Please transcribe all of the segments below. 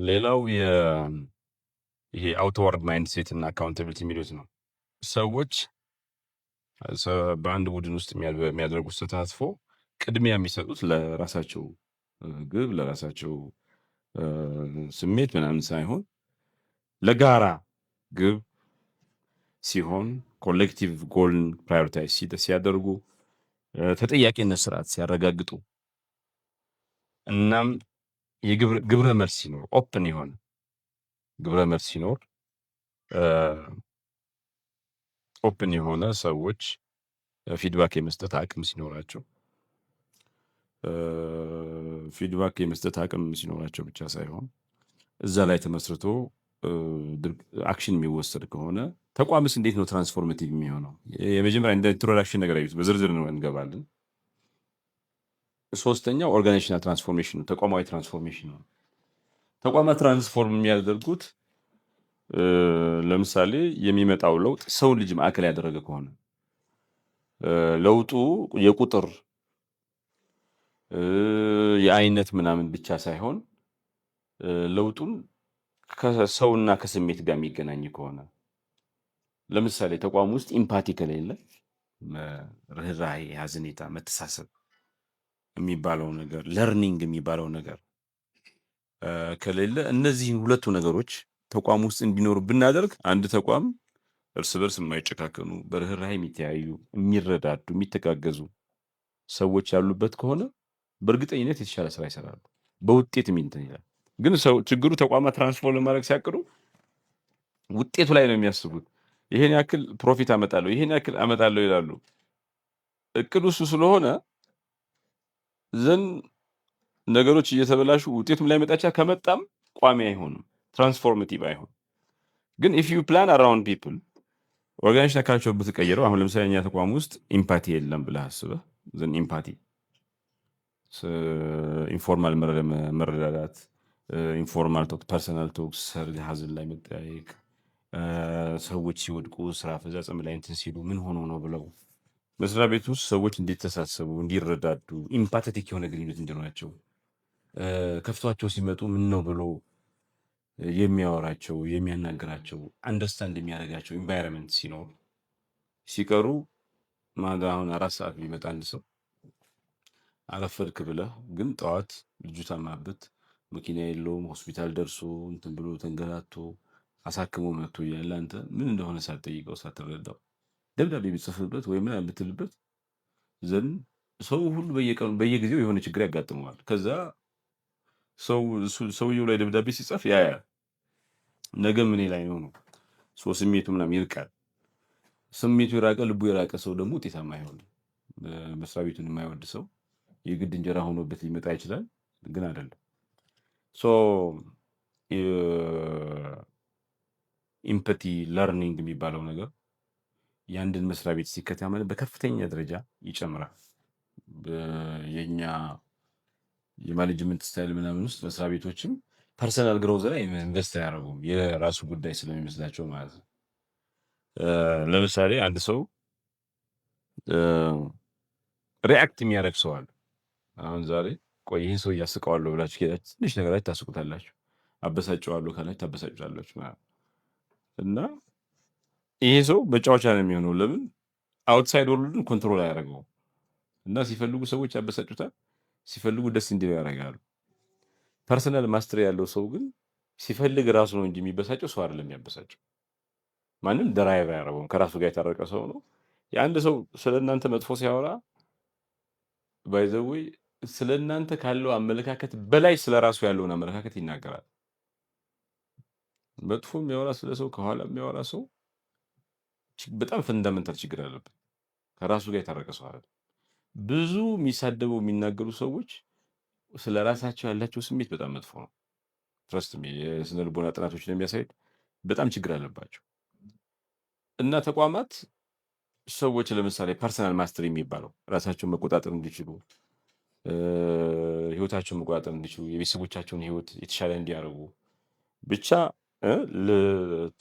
ሌላው ይሄ አውትዋርድ ማይንድሴት እና አካውንታቢሊቲ የሚሉት ነው። ሰዎች በአንድ ቡድን ውስጥ የሚያደርጉት ተሳትፎ ቅድሚያ የሚሰጡት ለራሳቸው ግብ፣ ለራሳቸው ስሜት ምናምን ሳይሆን ለጋራ ግብ ሲሆን ኮሌክቲቭ ጎልን ፕራዮሪታይዝ ሲያደርጉ ተጠያቂነት ስርዓት ሲያረጋግጡ እናም ግብረ መልስ ሲኖር ኦፕን የሆነ ግብረ መልስ ሲኖር ኦፕን የሆነ ሰዎች ፊድባክ የመስጠት አቅም ሲኖራቸው ፊድባክ የመስጠት አቅም ሲኖራቸው ብቻ ሳይሆን እዛ ላይ ተመስርቶ አክሽን የሚወሰድ ከሆነ ተቋምስ እንዴት ነው ትራንስፎርሜቲቭ የሚሆነው? የመጀመሪያ እንደ ኢንትሮዳክሽን ነገር አዩት፣ በዝርዝር ነው እንገባለን። ሶስተኛው ኦርጋናይዜሽናል ትራንስፎርሜሽን ነው፣ ተቋማዊ ትራንስፎርሜሽን ነው። ተቋማት ትራንስፎርም የሚያደርጉት ለምሳሌ የሚመጣው ለውጥ ሰውን ልጅ ማዕከል ያደረገ ከሆነ ለውጡ የቁጥር የአይነት ምናምን ብቻ ሳይሆን ለውጡን ከሰውና ከስሜት ጋር የሚገናኝ ከሆነ ለምሳሌ ተቋም ውስጥ ኢምፓቲ ከሌለ ርህራሄ፣ ሀዘኔታ፣ መተሳሰብ የሚባለው ነገር ለርኒንግ የሚባለው ነገር ከሌለ እነዚህን ሁለቱ ነገሮች ተቋም ውስጥ እንዲኖሩ ብናደርግ አንድ ተቋም እርስ በርስ የማይጨካከኑ በርህራሄ የሚተያዩ የሚረዳዱ የሚተጋገዙ ሰዎች ያሉበት ከሆነ በእርግጠኝነት የተሻለ ስራ ይሰራሉ፣ በውጤት የሚንትን ይላል። ግን ሰው ችግሩ ተቋማት ትራንስፎርም ለማድረግ ሲያቅዱ ውጤቱ ላይ ነው የሚያስቡት። ይሄን ያክል ፕሮፊት አመጣለሁ፣ ይሄን ያክል አመጣለሁ ይላሉ። እቅዱ እሱ ስለሆነ ዘን ነገሮች እየተበላሹ ውጤቱም ላይ መጣቻ ከመጣም ቋሚ አይሆንም፣ ትራንስፎርሜቲቭ አይሆንም። ግን ኢፍ ዩ ፕላን አራውንድ ፒፕል ኦርጋናይዜሽን አካላቸው ብትቀይረው፣ አሁን ለምሳሌ እኛ ተቋም ውስጥ ኢምፓቲ የለም ብለህ አስበህ ዘን ኢምፓቲ ኢንፎርማል መረዳዳት፣ ኢንፎርማል ቶክ፣ ፐርሰናል ቶክ፣ ሰርግ ሀዘን ላይ መጠያየቅ፣ ሰዎች ሲወድቁ ስራ አፈጻጸም ላይ እንትን ሲሉ ምን ሆኖ ነው ብለው መስሪያ ቤት ውስጥ ሰዎች እንዲተሳሰቡ፣ እንዲረዳዱ፣ ኢምፓቴቲክ የሆነ ግንኙነት እንዲኖራቸው፣ ከፍቷቸው ሲመጡ ምን ነው ብሎ የሚያወራቸው የሚያናገራቸው አንደርስታንድ የሚያደርጋቸው ኢንቫይሮንመንት ሲኖር ሲቀሩ ማታ አሁን 4 ሰዓት ቢመጣ አንድ ሰው አረፈድክ ብለህ ግን ጠዋት ልጁ ታማበት መኪና የለውም ሆስፒታል ደርሶ እንትን ብሎ ተንገላቶ አሳክሞ መጥቶ እያለ አንተ ምን እንደሆነ ሳትጠይቀው ሳትረዳው ደብዳቤ ብትጽፍበት ወይ ምን ብትልበት ዘንድ ሰው ሁሉ በየቀኑ በየጊዜው የሆነ ችግር ያጋጥመዋል። ከዛ ሰውየው ላይ ደብዳቤ ሲጻፍ ያያል ነገ ምን ላይ ነው ስሜቱ ምናምን ይርቃል። ስሜቱ የራቀ ልቡ የራቀ ሰው ደግሞ ውጤታማ አይሆንም። መስሪያ ቤቱን የማይወድ ሰው የግድ እንጀራ ሆኖበት ሊመጣ ይችላል፣ ግን አይደለም። ኢምፐቲ ለርኒንግ የሚባለው ነገር የአንድን መስሪያ ቤት ሲከታመን በከፍተኛ ደረጃ ይጨምራል። የኛ የማኔጅመንት ስታይል ምናምን ውስጥ መስሪያ ቤቶችም ፐርሰናል ግሮዝ ላይ ኢንቨስት አያደርጉም፣ የራሱ ጉዳይ ስለሚመስላቸው ማለት ነው። ለምሳሌ አንድ ሰው ሪአክት የሚያደርግ ሰው አለ። አሁን ዛሬ ቆይ ይህን ሰው እያስቀዋለሁ ብላችሁ ከሄዳችሁ ትንሽ ነገር ላይ ታስቁታላችሁ፣ አበሳጨዋለሁ ካላችሁ ታበሳጩታላችሁ ማለት እና ይሄ ሰው መጫወቻ ነው የሚሆነው። ለምን አውትሳይድ ወርልድን ኮንትሮል አያደርገውም እና ሲፈልጉ ሰዎች ያበሳጩታል፣ ሲፈልጉ ደስ እንዲለው ያደርጋሉ። ፐርሰናል ማስተር ያለው ሰው ግን ሲፈልግ ራሱ ነው እንጂ የሚበሳጨው ሰው አይደለም የሚያበሳጨው። ማንም ደራይቭ አያደርገውም፣ ከራሱ ጋር የታረቀ ሰው ነው። የአንድ ሰው ስለ እናንተ መጥፎ ሲያወራ ባይዘዌ ስለ እናንተ ካለው አመለካከት በላይ ስለ ራሱ ያለውን አመለካከት ይናገራል። መጥፎ የሚያወራ ስለ ሰው ከኋላ የሚያወራ ሰው በጣም ፈንዳመንታል ችግር አለበት፣ ከራሱ ጋር የታረቀ ሰው አይደለም። ብዙ የሚሳደቡ የሚናገሩ ሰዎች ስለ ራሳቸው ያላቸው ስሜት በጣም መጥፎ ነው። ትረስት የስነ ልቦና ጥናቶች የሚያሳዩት በጣም ችግር አለባቸው። እና ተቋማት ሰዎች ለምሳሌ ፐርሰናል ማስተር የሚባለው ራሳቸውን መቆጣጠር እንዲችሉ፣ ህይወታቸውን መቆጣጠር እንዲችሉ፣ የቤተሰቦቻቸውን ህይወት የተሻለ እንዲያደርጉ ብቻ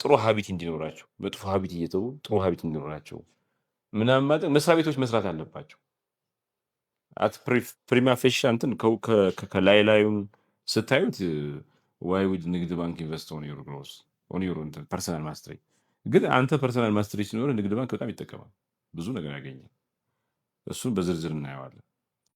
ጥሩ ሀቢት እንዲኖራቸው፣ መጥፎ ሀቢት እየተዉ ጥሩ ሀቢት እንዲኖራቸው ምናምን ማለት መስሪያ ቤቶች መስራት አለባቸው። ፕሪማ ፌሻ እንትን ከላይ ላዩን ስታዩት ዋይ ውድ ንግድ ባንክ ኢንቨስት ኦን ዩር ግሮስ ኦን ዩር ፐርሰናል ማስትሪ። ግን አንተ ፐርሰናል ማስትሪ ሲኖር ንግድ ባንክ በጣም ይጠቀማል፣ ብዙ ነገር ያገኛል። እሱን በዝርዝር እናየዋለን።